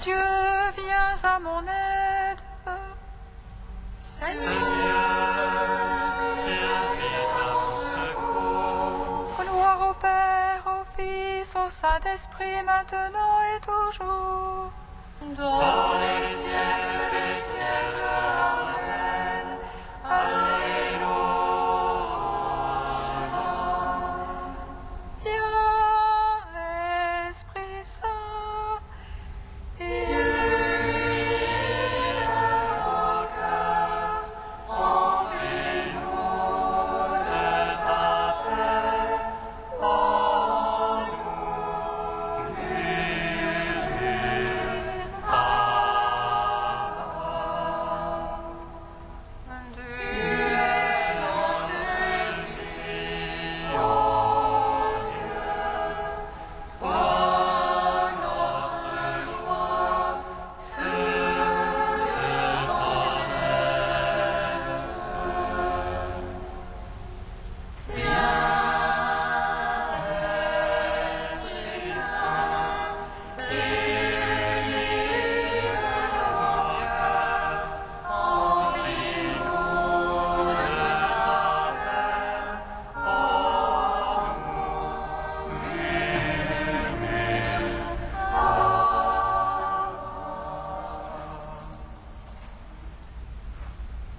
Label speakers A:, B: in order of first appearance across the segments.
A: Dieu, viens à mon aide.
B: Seigneur, viens vite à mon secours.
A: Gloire au Père, au Fils, au Saint-Esprit, maintenant et toujours.
B: Dans les cieux, Amen. Alléluia.
A: Viens, Esprit Saint,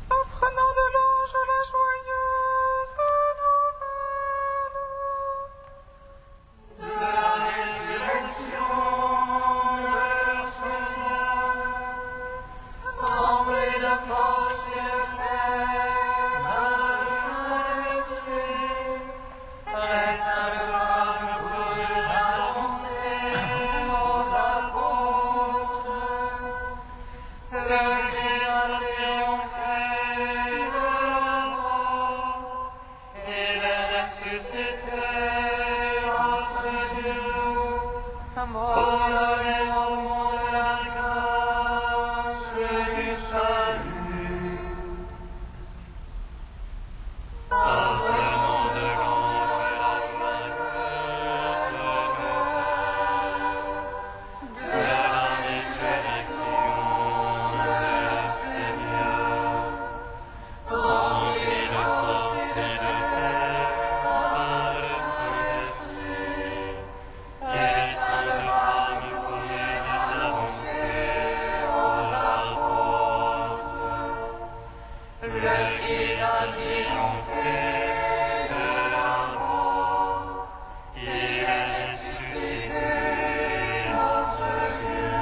C: apprenant de l'ange la joyeuse nouvelle
B: De la résurrection de Seigneur, rempli de force et de paix par le Saint-Esprit, les saints femmes coururent annoncer aux apôtres le Christ a triomphé de la mort, il est ressuscité entre Dieu, pour donner au monde la grâce du salut. Parlement de l'ange et la joyeuse nouvelle de la résurrection de Seigneur, rempli de force et de paix par le Saint-Esprit, les saintes femmes coururent annoncer aux apôtres le Christ a triomphé de la mort, il est ressuscité entre Dieu,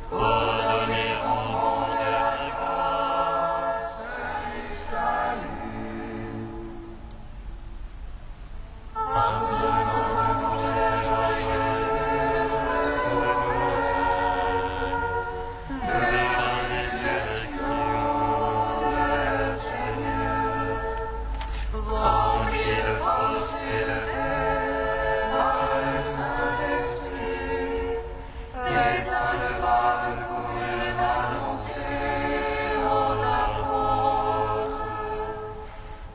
B: pour donner au monde la grâce du salut. Apprenons les joyeuses nouvelles de la résurrection de Seigneur, rempli de force et de paix par le Saint-Esprit, les saintes femmes coururent annoncer aux apôtres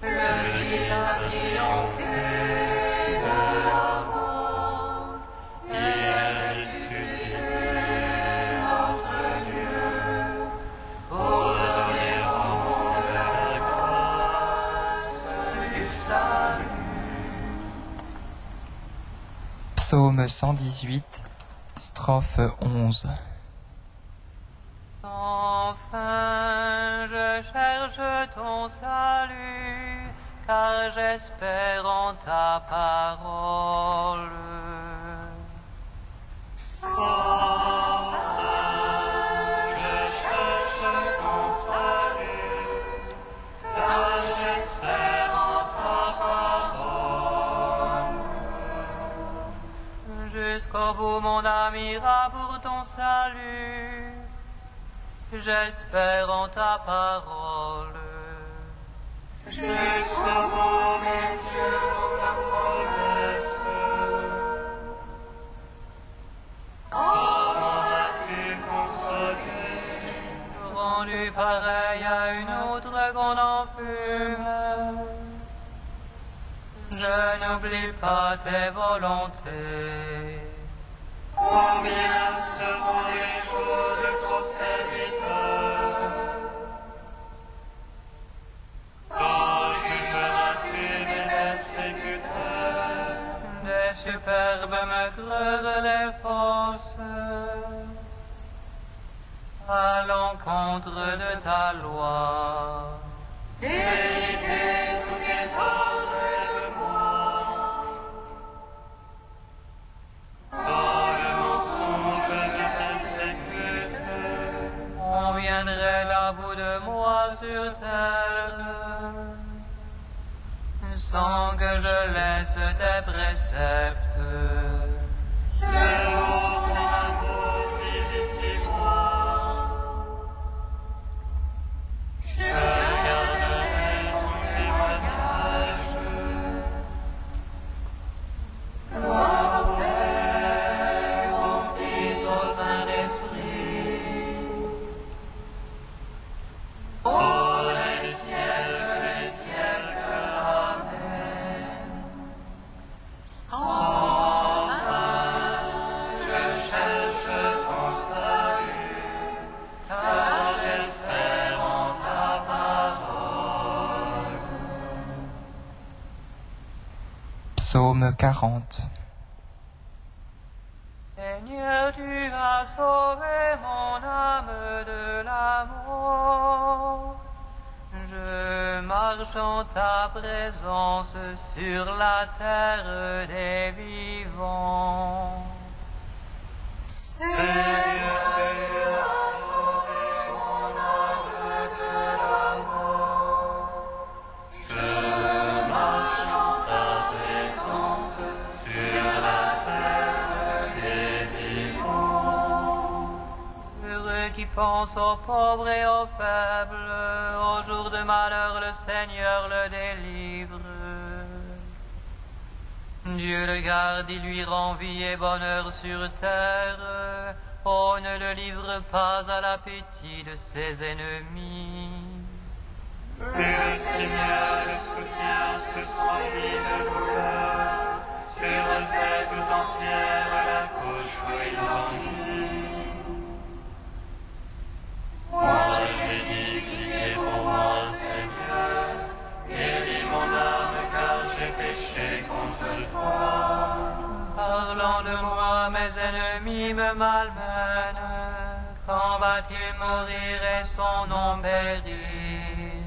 B: le Christ a triomphé de la mort, il est ressuscité entre Dieu, pour donner au monde la grâce du salut.
D: Psaume 118, strophe 11.
E: Enfin, je cherche ton salut, car j'espère en ta parole.
B: Je cherche ton salut, car j'espère en ta parole.
E: Jusqu'au bout, mon âme ira pour ton salut. J'espère en ta parole.
B: Jusqu'au bout, mes yeux dans ta promesse. Comment vas-tu consolé,
E: Rendu pareil à une autre qu'on en fume. Je n'oublie pas tes volontés.
B: combien seront les
E: superbe me creuse les fosses à l'encontre de ta loi.
B: Vérité, tous tes ordres de moi. Quand le mensonge me persécute,
E: On viendrait à bout de moi sur terre, sans que je laisse tes préceptes.
B: selon ton amour, vivifie-moi. Je garderai ton témoignage. Gloire au Père, au Fils, au Saint-Esprit. Oh, les ciels, amen. Sans fin, je cherche ton salut, car j'espère en ta parole.
D: Psaume 40.
E: Seigneur, tu as sauvé mon âme de la mort. Je marche en ta présence sur la terre des vivants.
B: Seigneur, tu as sauvé mon âme de la mort. Je marche en ta présence sur la terre des vivants.
E: Heureux qui pense aux pauvres et aux faibles, au jour de malheur le Seigneur le délivre. Dieu le garde, il lui rend vie et bonheur sur terre. Oh, ne le livre pas à l'appétit de ses ennemis.
B: Le Seigneur le soutient sous son lit de douleur. Tu refais tout entière la couche où il languit. Moi j'ai dit qui est pour moi, Seigneur. Guéris mon âme car j'ai péché contre toi.
E: Parlant de moi, mes ennemis me malmènent. Quand va-t-il mourir et son nom périr?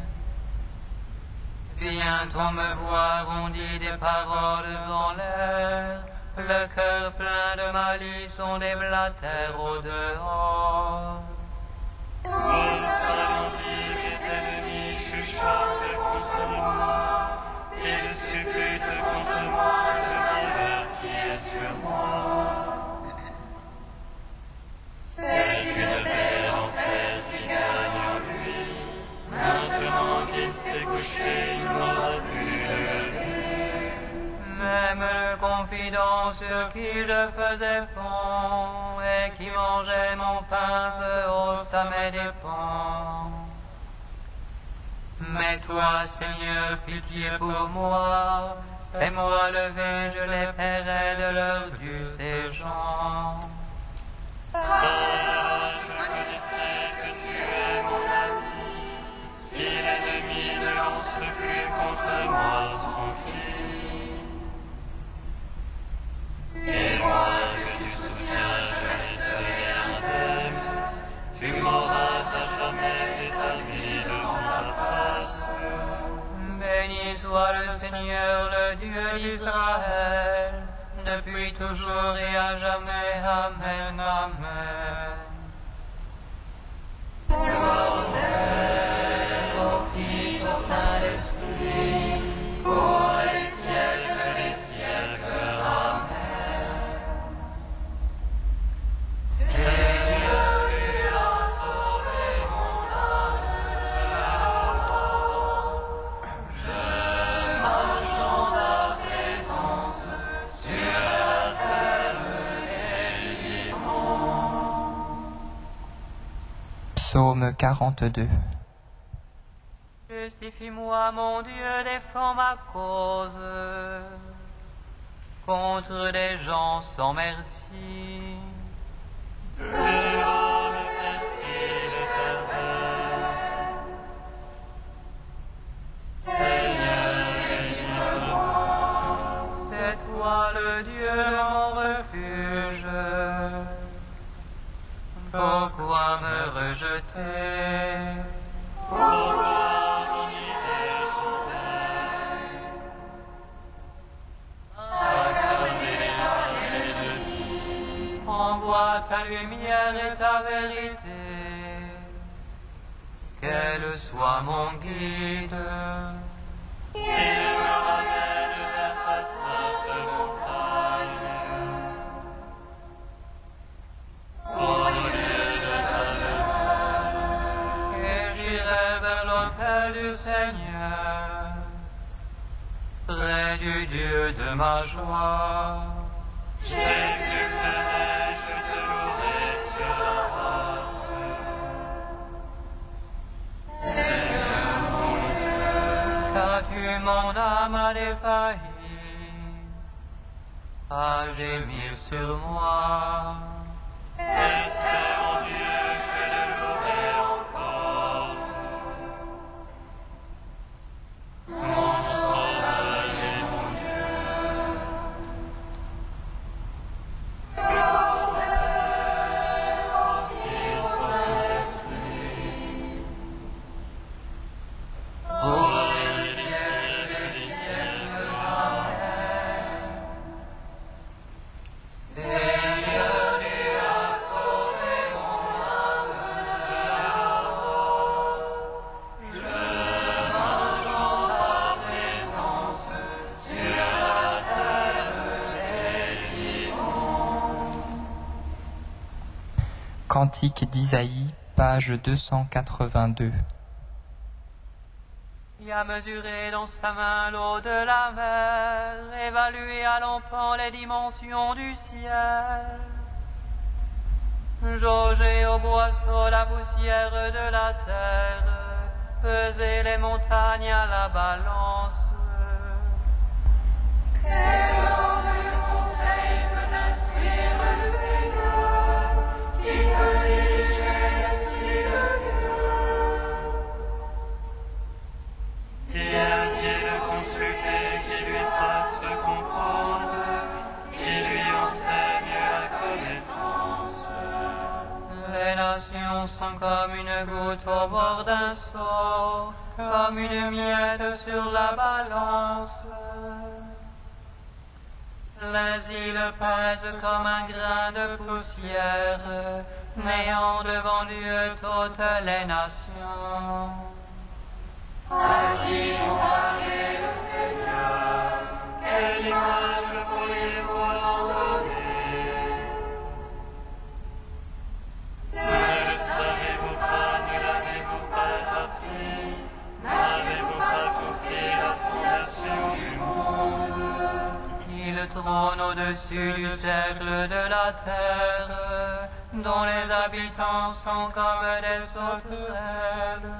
E: Bientôt me voir, on dit des paroles en l'air. Le cœur plein de malice, on des blatères au dehors.
B: Tous ralentis, mes ennemis chuchotent contre moi. Ils supputent contre moi le malheur qui est sur moi. C'est une belle enfer qui gagne en lui. Maintenant qu'il s'est couché, il n'aura plus de lever.
E: Même le confident sur qui je faisais fond et qui mangeait mon pain se hausse à mes dépens. Mais toi, Seigneur, pitié pour moi, fais-moi lever, je les paierai de leur dû ces gens.
B: Alors je connaîtrai que tu es mon ami. Si l'ennemi ne lance plus contre moi son cri. Et moi que tu soutiens, je resterai indemne. Tu m'auras à jamais établi devant ta face.
E: Béni soit le Seigneur, le Dieu d'Israël, depuis toujours et à jamais. Amen, amen.
B: Gloire au Père, au Fils, au Saint-Esprit, pour les siècles, amen. Seigneur, tu as sauvé mon âme de la mort. Je marche en ta présence sur la terre des vivants.
D: Psaume 42.
E: Justifie-moi, mon Dieu, défends ma cause contre des gens sans merci.
B: Dehors le perfide pervers. Seigneur, délivre-moi.
E: C'est toi le Dieu de mon refuge, pourquoi me rejeter?
B: Pourquoi irais-je en deuil? Accabler par l'ennemi.
E: Envoie ta lumière et ta vérité, qu'elle soit mon guide.
B: Il me ramène vers ta sainte montagne. Au lieu de ta demeure.
E: Et j'irai vers l'autel du Seigneur, près du Dieu de ma joie.
B: J'exulterai, je te louerai sur la harpe. Seigneur mon Dieu,
E: Car tu mon âme a défailli, à gémir sur moi.
B: espère en Dieu, je le louerai encore. Mon sauveur et mon Dieu. Pour les siècles des siècles, Amen.
E: Seigneur, tu as sauvé mon âme de la mort. Je marche en ta présence sur la terre des vivants.
D: Cantique d'Isaïe, page 282.
E: Il a mesuré dans sa main l'eau de la mer, évalué à l'empan les dimensions du ciel, jaugé au boisseau la poussière de la terre, pesé les montagnes à la balance.
C: Quel homme de conseil peut instruire le Seigneur, qui peut diriger l'Esprit de Dieu?
B: Qui a-t-il consulté qui lui fasse comprendre, qui lui enseigne la connaissance?
E: Les nations sont comme une goutte au bord d'un seau, comme une miette sur la balance. Les îles pèsent comme un grain de poussière, n'ayant devant Dieu toutes les nations.
C: À qui comparez le Seigneur?
B: Quelle image pourriez-vous en donner? Ne le savez-vous pas, ne l'avez-vous pas appris? N'avez-vous pas compris la fondation du monde?
E: Il trône au-dessus du cercle de la terre, dont les habitants sont comme des sauterelles.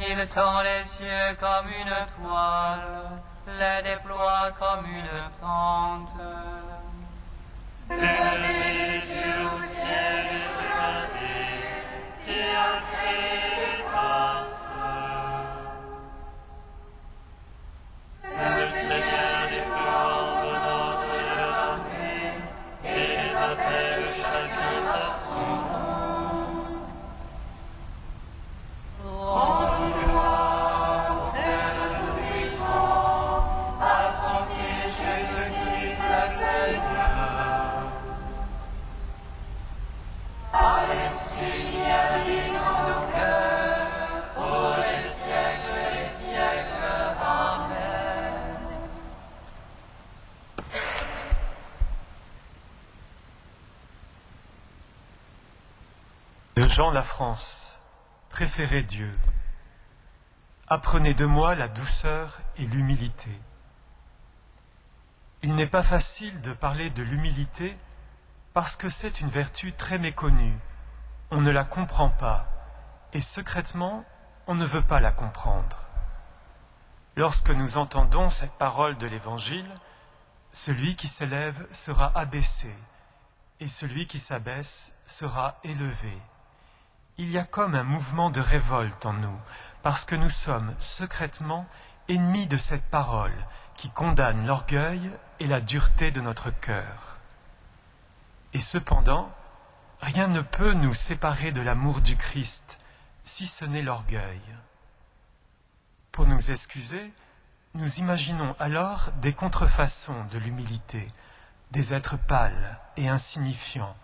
E: Il tend les cieux comme une toile, les déploie comme une tente.
B: Levez les yeux au ciel et regardez, qui a créé les astres? Le Seigneur déploie en ordre de l'armée et les appelle chacun par son nom. Rendez gloire au Père Tout-Puissant, à son Fils Jésus-Christ le Seigneur. À l'Esprit qui habite en nos cœurs, pour les siècles des siècles. Amen.
F: De Jean Lafrance, préférez Dieu. Apprenez de moi la douceur et l'humilité. Il n'est pas facile de parler de l'humilité parce que c'est une vertu très méconnue. On ne la comprend pas et secrètement, on ne veut pas la comprendre. Lorsque nous entendons cette parole de l'Évangile, celui qui s'élève sera abaissé et celui qui s'abaisse sera élevé. Il y a comme un mouvement de révolte en nous, parce que nous sommes secrètement ennemis de cette parole qui condamne l'orgueil et la dureté de notre cœur. Et cependant, rien ne peut nous séparer de l'amour du Christ, si ce n'est l'orgueil. Pour nous excuser, nous imaginons alors des contrefaçons de l'humilité, des êtres pâles et insignifiants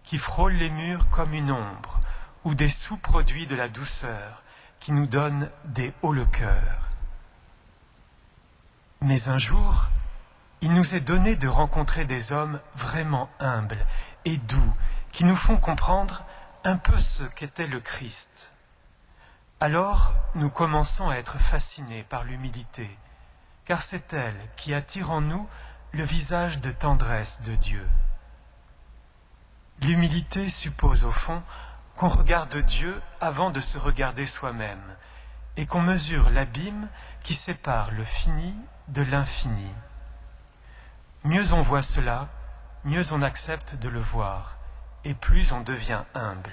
F: qui frôlent les murs comme une ombre, ou des sous-produits de la douceur qui nous donnent des hauts-le-cœur. Mais un jour, il nous est donné de rencontrer des hommes vraiment humbles et doux qui nous font comprendre un peu ce qu'était le Christ. Alors, nous commençons à être fascinés par l'humilité, car c'est elle qui attire en nous le visage de tendresse de Dieu. L'humilité suppose au fond qu'on regarde Dieu avant de se regarder soi-même et qu'on mesure l'abîme qui sépare le fini de l'infini. Mieux on voit cela, mieux on accepte de le voir et plus on devient humble.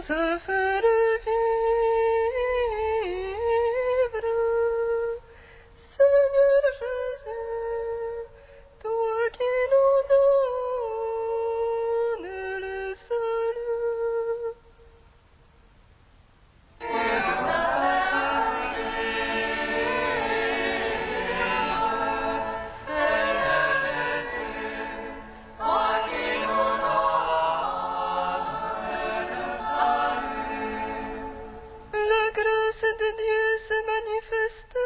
C: nous a fait vivre, Seigneur Jésus, toi qui nous donnes le salut. La grâce de Dieu se manifeste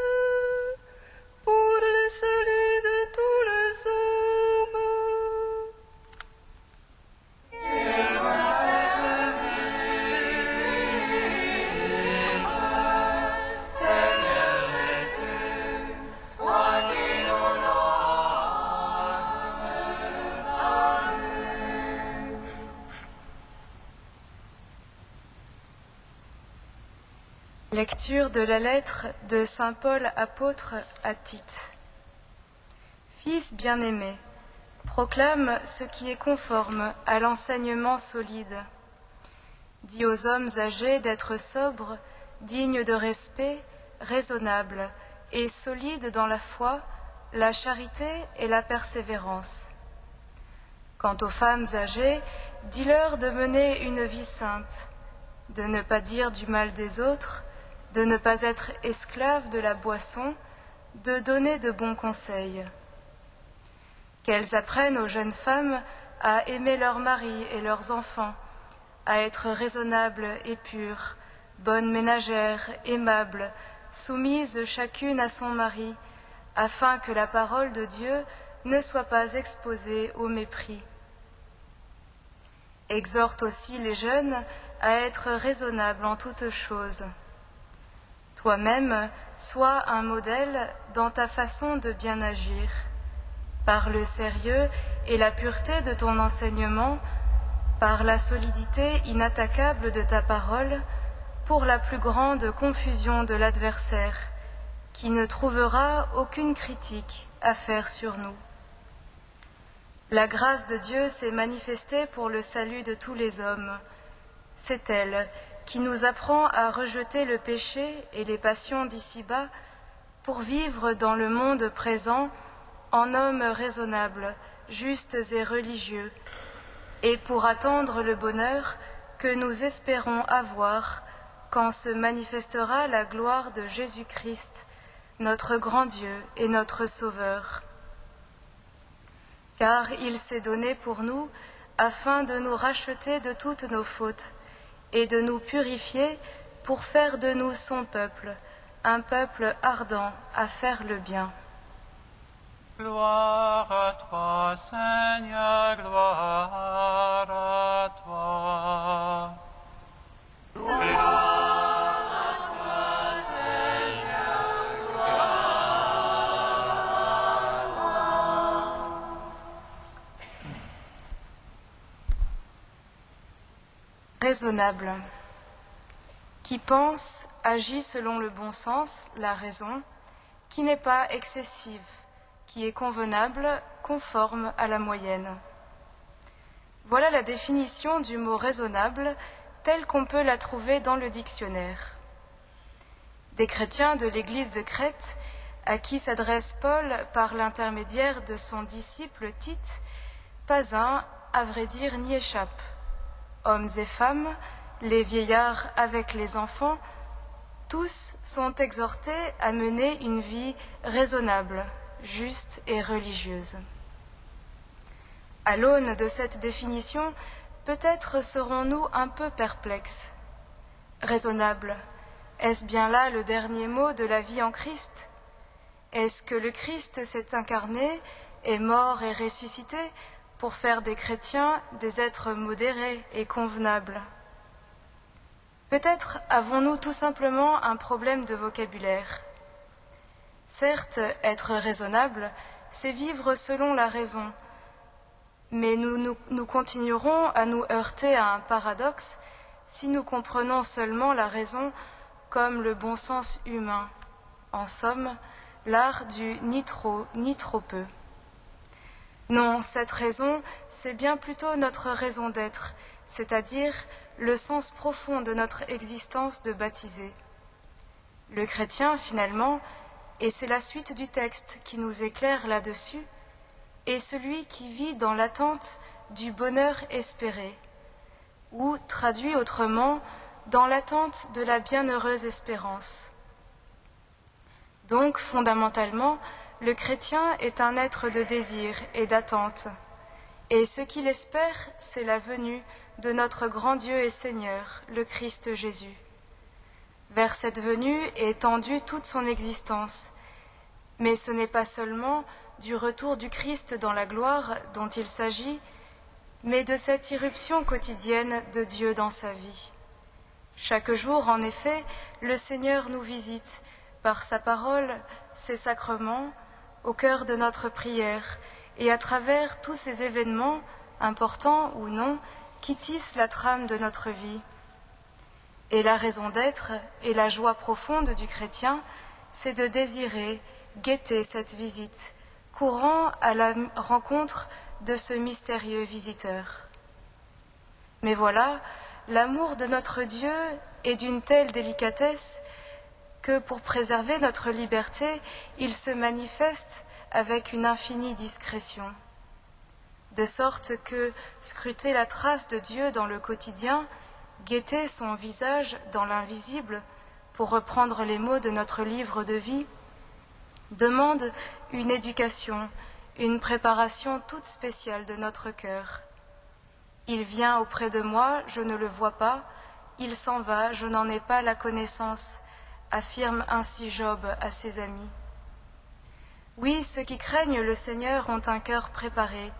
C: pour le salut de tous les hommes.
A: Lecture de la lettre de saint Paul apôtre à Tite. Fils bien-aimé, proclame ce qui est conforme à l'enseignement solide. Dis aux hommes âgés d'être sobres, dignes de respect, raisonnables et solides dans la foi, la charité et la persévérance. Quant aux femmes âgées, dis-leur de mener une vie sainte, de ne pas dire du mal des autres, de ne pas être esclaves de la boisson, de donner de bons conseils. Qu'elles apprennent aux jeunes femmes à aimer leurs maris et leurs enfants, à être raisonnables et pures, bonnes ménagères, aimables, soumises chacune à son mari, afin que la parole de Dieu ne soit pas exposée au mépris. Exhorte aussi les jeunes à être raisonnables en toutes choses. Toi-même, sois un modèle dans ta façon de bien agir. Par le sérieux et la pureté de ton enseignement, par la solidité inattaquable de ta parole, pour la plus grande confusion de l'adversaire, qui ne trouvera aucune critique à faire sur nous. La grâce de Dieu s'est manifestée pour le salut de tous les hommes. C'est elle qui nous apprend à rejeter le péché et les passions d'ici-bas pour vivre dans le monde présent en hommes raisonnables, justes et religieux, et pour attendre le bonheur que nous espérons avoir quand se manifestera la gloire de Jésus-Christ, notre grand Dieu et notre Sauveur. Car il s'est donné pour nous afin de nous racheter de toutes nos fautes et de nous purifier pour faire de nous son peuple, un peuple ardent à faire le bien.
E: Gloire à toi, Seigneur, gloire à toi.
A: Raisonnable. Qui pense, agit selon le bon sens, la raison, qui n'est pas excessive, qui est convenable, conforme à la moyenne. Voilà la définition du mot raisonnable telle qu'on peut la trouver dans le dictionnaire. Des chrétiens de l'Église de Crète, à qui s'adresse Paul par l'intermédiaire de son disciple Tite, pas un, à vrai dire, n'y échappe. Hommes et femmes, les vieillards avec les enfants, tous sont exhortés à mener une vie raisonnable, juste et religieuse. À l'aune de cette définition, peut-être serons-nous un peu perplexes. Raisonnable, est-ce bien là le dernier mot de la vie en Christ? Est-ce que le Christ s'est incarné, est mort et ressuscité pour faire des chrétiens des êtres modérés et convenables? Peut-être avons-nous tout simplement un problème de vocabulaire. Certes, être raisonnable, c'est vivre selon la raison, mais nous continuerons à nous heurter à un paradoxe si nous comprenons seulement la raison comme le bon sens humain. En somme, l'art du ni trop ni trop peu. Non, cette raison, c'est bien plutôt notre raison d'être, c'est-à-dire le sens profond de notre existence de baptisé. Le chrétien, finalement, et c'est la suite du texte qui nous éclaire là-dessus, est celui qui vit dans l'attente du bonheur espéré, ou, traduit autrement, dans l'attente de la bienheureuse espérance. Donc, fondamentalement, le chrétien est un être de désir et d'attente, et ce qu'il espère, c'est la venue de notre grand Dieu et Seigneur, le Christ Jésus. Vers cette venue est tendue toute son existence, mais ce n'est pas seulement du retour du Christ dans la gloire dont il s'agit, mais de cette irruption quotidienne de Dieu dans sa vie. Chaque jour, en effet, le Seigneur nous visite par sa parole, ses sacrements, au cœur de notre prière et à travers tous ces événements, importants ou non, qui tissent la trame de notre vie. Et la raison d'être et la joie profonde du chrétien, c'est de désirer, guetter cette visite, courant à la rencontre de ce mystérieux visiteur. Mais voilà, l'amour de notre Dieu est d'une telle délicatesse que pour préserver notre liberté, il se manifeste avec une infinie discrétion. De sorte que scruter la trace de Dieu dans le quotidien, guetter son visage dans l'invisible, pour reprendre les mots de notre livre de vie, demande une éducation, une préparation toute spéciale de notre cœur. Il vient auprès de moi, je ne le vois pas, il s'en va, je n'en ai pas la connaissance, affirme ainsi Job à ses amis. Oui, ceux qui craignent le Seigneur ont un cœur préparé,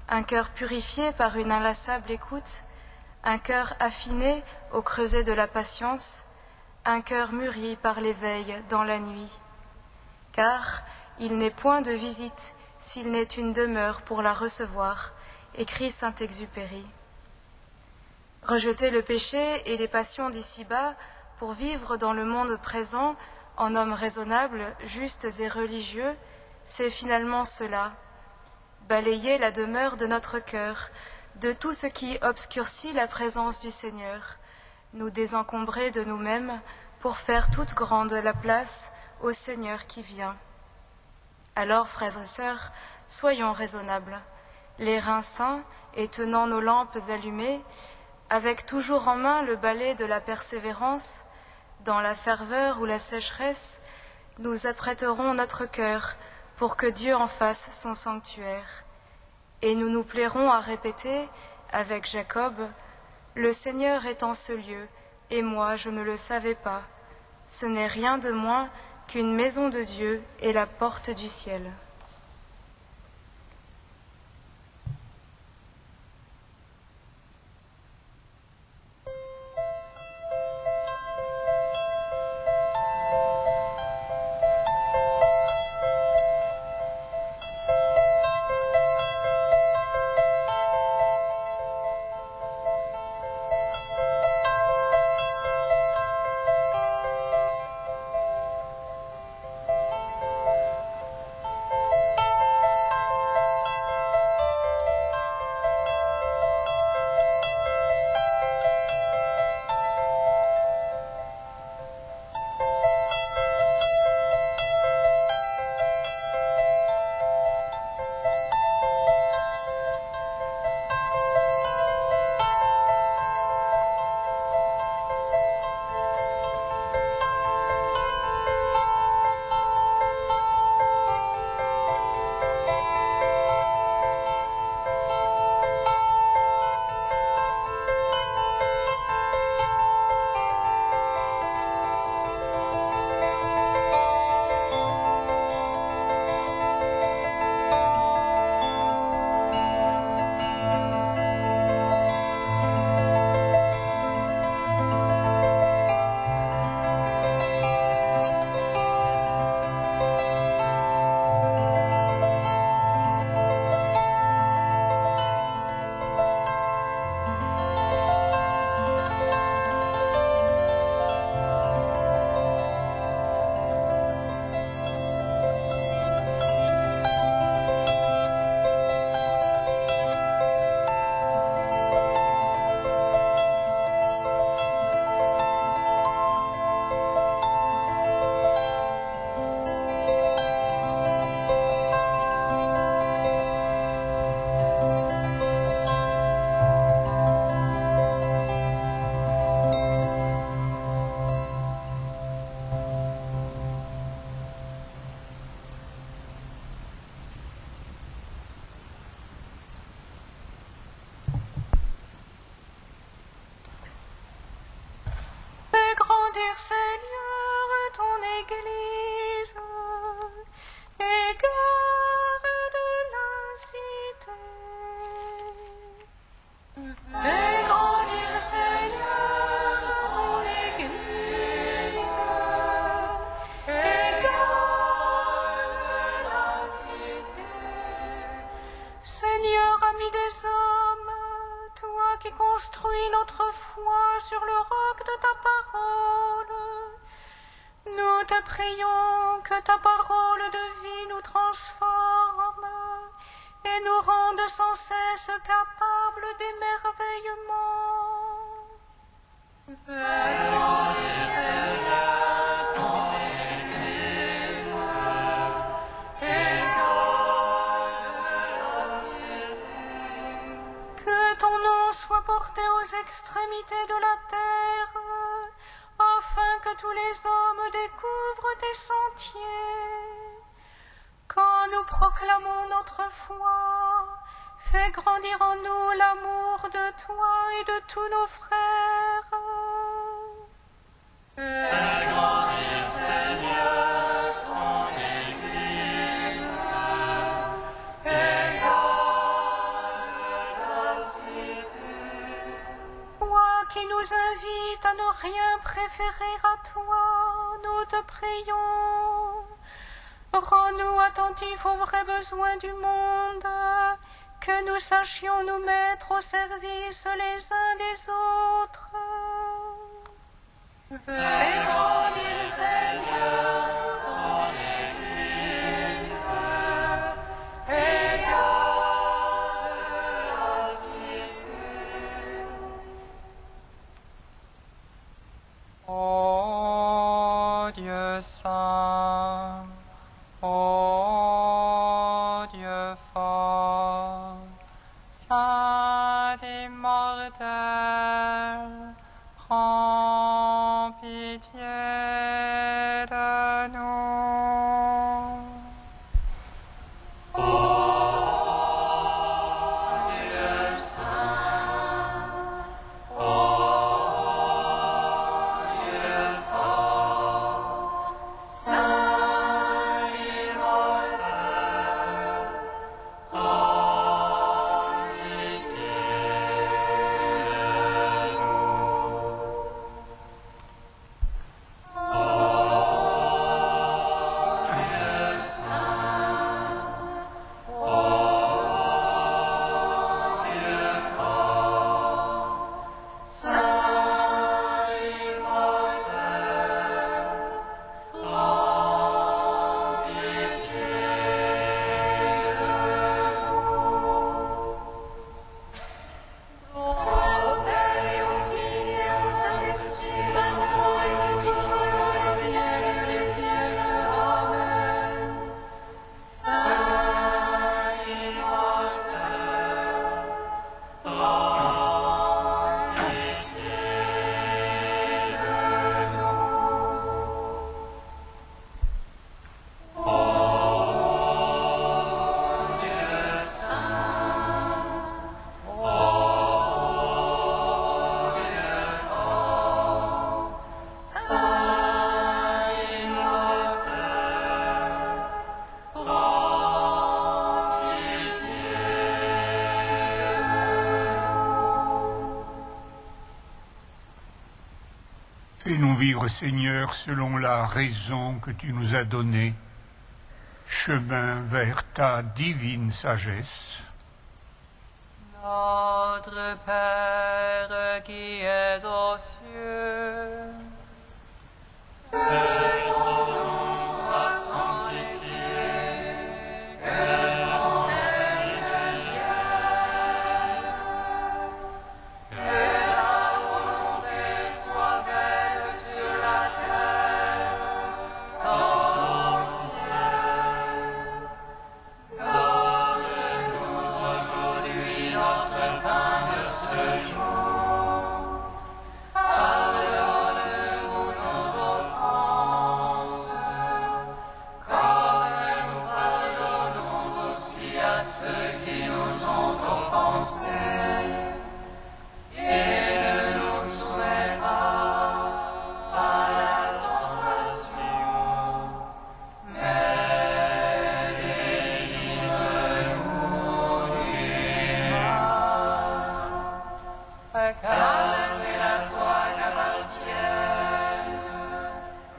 A: un cœur purifié par une inlassable écoute, un cœur affiné au creuset de la patience, un cœur mûri par l'éveil dans la nuit. Car il n'est point de visite s'il n'est une demeure pour la recevoir, écrit Saint-Exupéry. Rejeter le péché et les passions d'ici-bas pour vivre dans le monde présent en homme raisonnable, justes et religieux, c'est finalement cela. Balayer la demeure de notre cœur, de tout ce qui obscurcit la présence du Seigneur, nous désencombrer de nous-mêmes pour faire toute grande la place au Seigneur qui vient. Alors, frères et sœurs, soyons raisonnables, les reins sains et tenant nos lampes allumées, avec toujours en main le balai de la persévérance, dans la ferveur ou la sécheresse, nous apprêterons notre cœur pour que Dieu en fasse son sanctuaire. Et nous nous plairons à répéter, avec Jacob, « Le Seigneur est en ce lieu, et moi je ne le savais pas. Ce n'est rien de moins qu'une maison de Dieu et la porte du ciel. »
C: Seigneur, ton Église, et garde la cité. Fais grandir, Seigneur, ton Église, et garde la cité. Seigneur, ami des hommes, toi qui construis notre foi sur le roc de ta parole, nous te prions que ta parole de vie nous transforme et nous rende sans cesse capables d'émerveillement. Que ton nom soit porté aux extrémités de la terre, afin que tous les hommes découvrent tes sentiers. Quand nous proclamons notre foi, fais grandir en nous l'amour de toi et de tous nos frères.
B: Fais grandir, Seigneur, ton Église, et garde la cité.
C: Toi qui nous invites à ne rien préférer à toi, nous te prions. Rends-nous attentifs aux vrais besoins du monde, que nous sachions nous mettre au service les uns des autres.
B: Fais grandir, Seigneur, ton Église, et garde la cité.
D: Ô Dieu saint, ô Dieu fort, saint immortel, prends pitié de nous.
B: Dieu saint, Dieu fort, saint immortel, prends pitié de nous. Dieu saint, Dieu fort, saint immortel, prends pitié au Père et au Fils et au Saint-Esprit, maintenant et toujours dans les siècles des siècles. Amen. Saint immortel, prends pitié de nous. Dieu saint, Dieu fort, saint immortel, prends pitié
G: Fais-nous vivre, Seigneur, selon la raison que tu nous as donnée, chemin vers ta divine sagesse.
E: Notre Père qui es aux cieux,
B: que ton nom soit sanctifié, que ton règne vienne, que ta volonté soit faite sur la terre comme au ciel. Donne-nous aujourd'hui notre pain de ce jour. Pardonne-nous nos offenses, comme nous pardonnons aussi à ceux qui nous ont offensés. Et ne nous soumets pas à la tentation, mais délivre-nous du mal. Car c'est à toi qu'appartiennent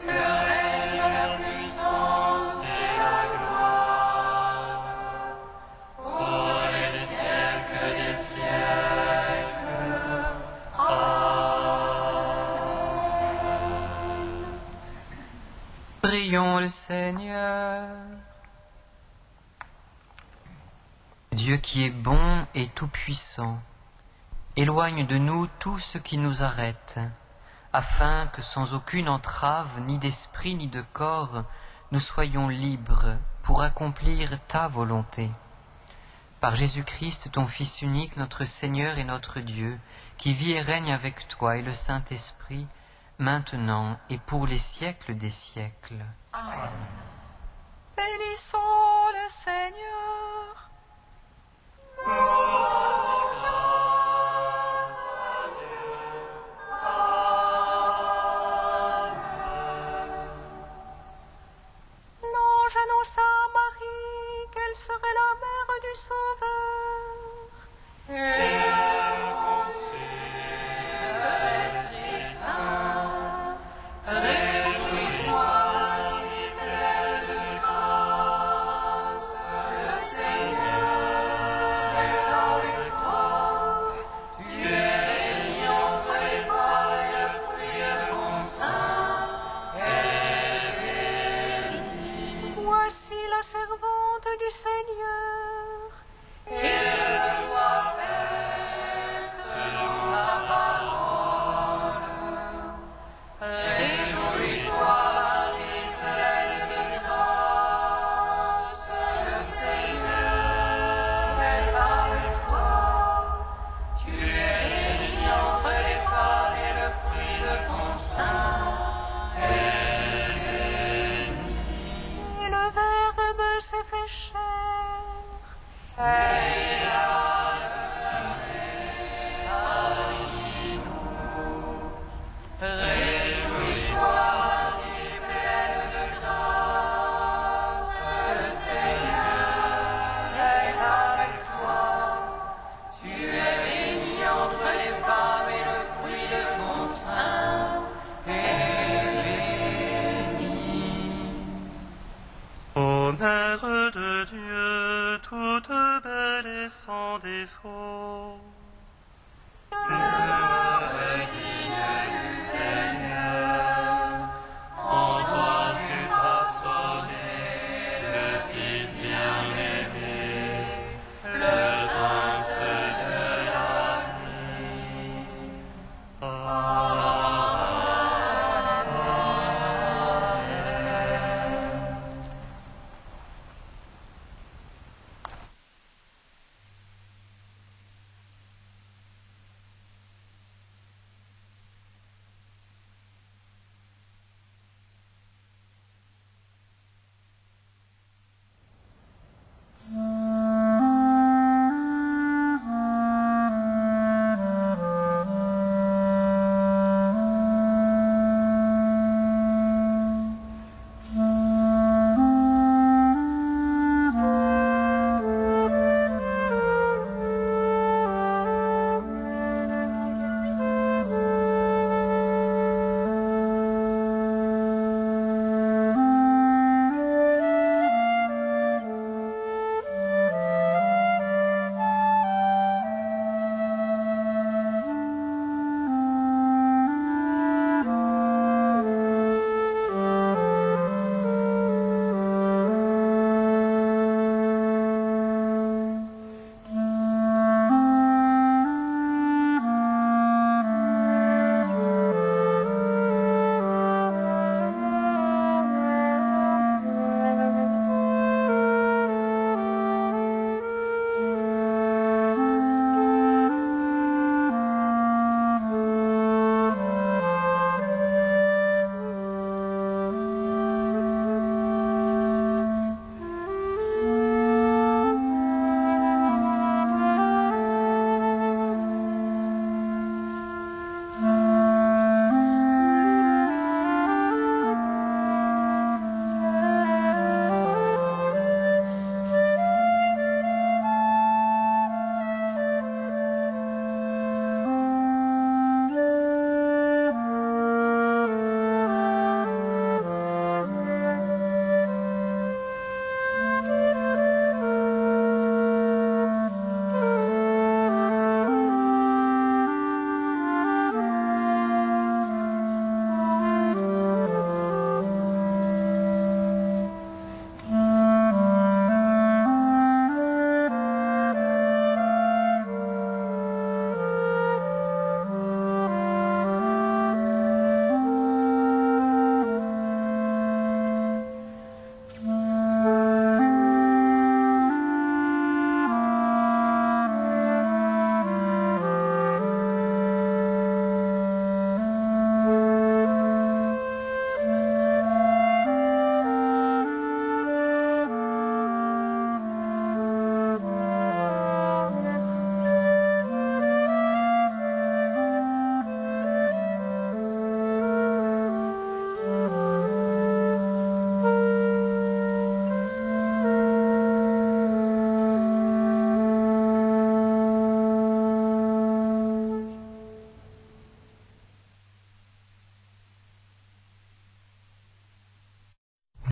B: le règne, la puissance et la gloire pour les siècles des siècles.
E: prions le Seigneur. Dieu qui est bon et tout-puissant, éloigne de nous tout ce qui nous arrête, afin que sans aucune entrave, ni d'esprit ni de corps, nous soyons libres pour accomplir ta volonté. Par Jésus-Christ, ton Fils unique, notre Seigneur et notre Dieu, qui vit et règne avec toi et le Saint-Esprit, maintenant et pour les siècles des siècles.
C: Amen. Bénissons le Seigneur. L'ange annonça à Marie qu'elle serait la mère du Sauveur. Voici